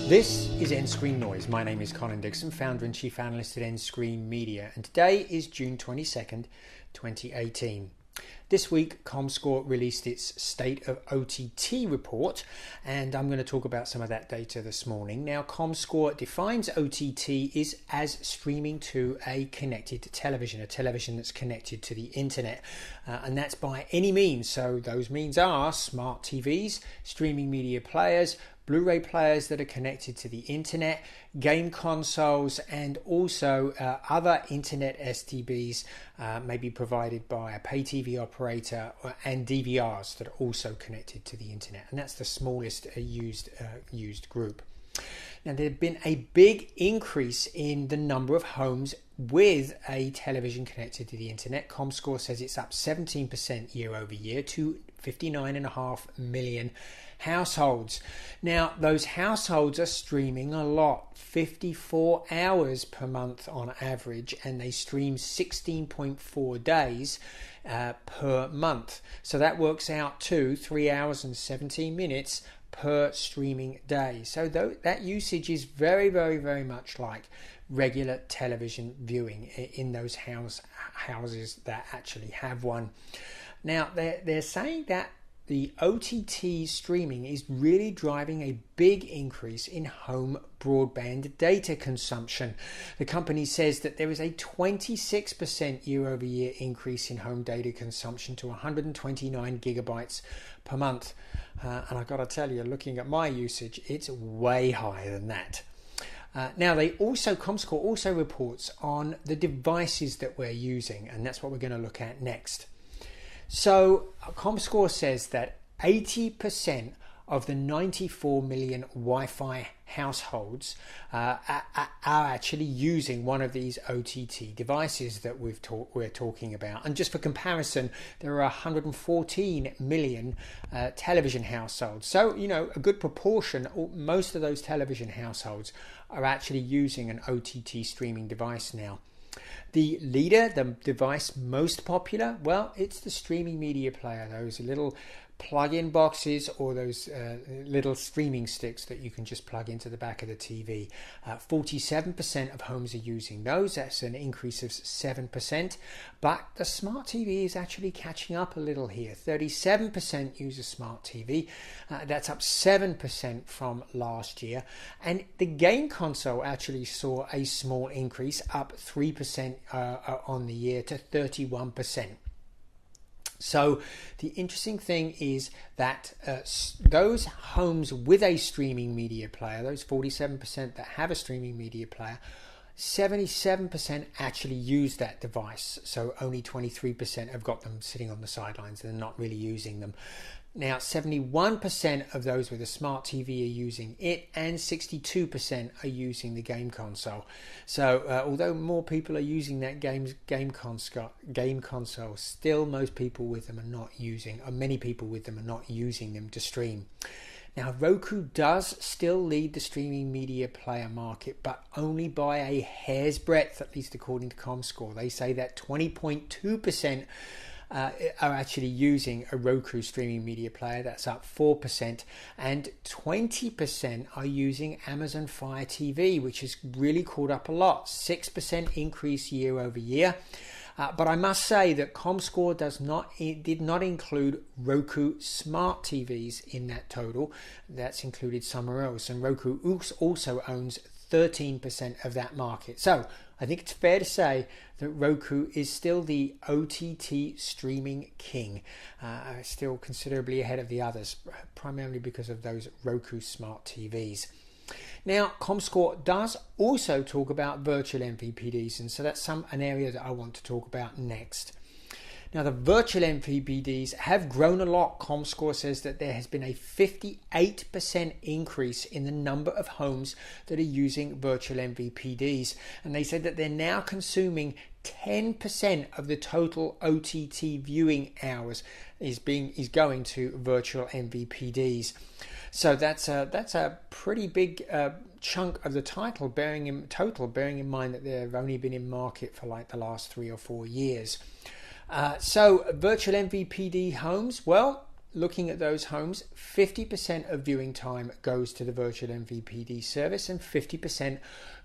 This is End-Screen Noise. My name is Colin Dixon, founder and chief analyst at End-Screen Media, and today is June 22nd, 2018. This week, comScore released its State of OTT report, and I'm going to talk about some of that data this morning. Now, comScore defines OTT as streaming to a connected television, a television that's connected to the internet, and that's by any means. So those means are smart TVs, streaming media players, Blu-ray players that are connected to the internet, game consoles, and also other internet STBs may be provided by a pay TV operator, and DVRs that are also connected to the internet. And that's the smallest used group. Now, there has been a big increase in the number of homes with a television connected to the internet. comScore says it's up 17% year over year to 59.5 million households. Now, those households are streaming a lot, 54 hours per month on average, and they stream 16.4 days per month. So that works out to 3 hours and 17 minutes per streaming day. So that usage is very, very, very much like regular television viewing in those houses that actually have one. Now, they're saying that the OTT streaming is really driving a big increase in home broadband data consumption. The company says that there is a 26% year-over-year increase in home data consumption to 129 gigabytes per month. And I've got to tell you, looking at my usage, it's way higher than that. Now, comScore also reports on the devices that we're using, and that's what we're going to look at next. So comScore says that 80% of the 94 million Wi-Fi households are actually using one of these OTT devices that we're talking about. And just for comparison, there are 114 million television households. So, a good proportion, most of those television households are actually using an OTT streaming device now. The leader, the device most popular, well, it's the streaming media player, those little plug-in boxes or those little streaming sticks that you can just plug into the back of the TV. 47% of homes are using those. That's an increase of 7%. But the smart TV is actually catching up a little here. 37% use a smart TV. That's up 7% from last year. And the game console actually saw a small increase, up 3% on the year to 31%. So the interesting thing is that those homes with a streaming media player, those 47% that have a streaming media player, 77% actually use that device. So only 23% have got them sitting on the sidelines and not really using them. Now, 71% of those with a smart TV are using it, and 62% are using the game console. So, although more people are using that game console, still most people with them are not using, or many people with them are not using them to stream. Now, Roku does still lead the streaming media player market, but only by a hair's breadth, at least according to comScore. They say that 20.2% are actually using a Roku streaming media player. That's up 4%, and 20% are using Amazon Fire TV, which has really caught up a lot, 6% increase year over year. But I must say that comScore did not include Roku smart TVs in that total. That's included somewhere else, and Roku also owns 13% of that market. So I think it's fair to say that Roku is still the OTT streaming king, still considerably ahead of the others, primarily because of those Roku smart TVs. Now, comScore does also talk about virtual MVPDs, and so that's an area that I want to talk about next. Now, the virtual MVPDs have grown a lot. comScore says that there has been a 58% increase in the number of homes that are using virtual MVPDs, and they said that they're now consuming 10% of the total OTT viewing hours is going to virtual MVPDs. So that's a pretty big chunk of the total, bearing in mind that they've only been in market for like the last 3 or 4 years. So virtual MVPD homes, well, looking at those homes, 50% of viewing time goes to the virtual MVPD service and 50%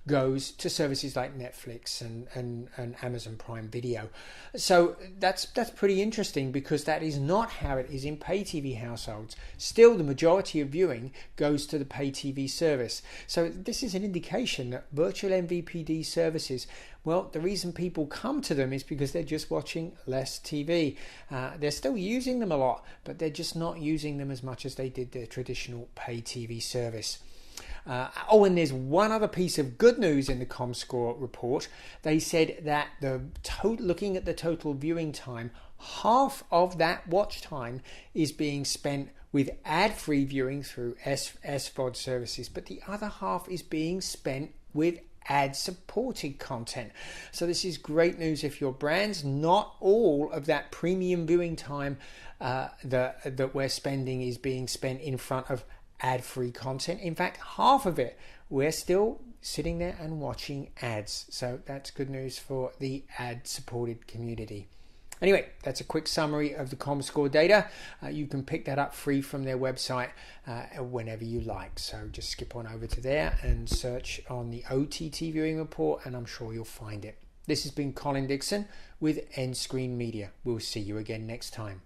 goes to services like Netflix and Amazon Prime Video. So that's pretty interesting, because that is not how it is in pay TV households. Still, the majority of viewing goes to the pay TV service. So this is an indication that virtual MVPD services, well, the reason people come to them is because they're just watching less TV. They're still using them a lot, but they're just not using them as much as they did their traditional pay TV service. And there's one other piece of good news in the comScore report. They said that looking at the total viewing time, half of that watch time is being spent with ad-free viewing through SVOD services, but the other half is being spent with ad-supported content. So this is great news if you're brands. Not all of that premium viewing time that we're spending is being spent in front of ad-free content. In fact, half of it, we're still sitting there and watching ads. So that's good news for the ad-supported community. Anyway, that's a quick summary of the comScore data. You can pick that up free from their website whenever you like. So just skip on over to there and search on the OTT viewing report, and I'm sure you'll find it. This has been Colin Dixon with End Screen Media. We'll see you again next time.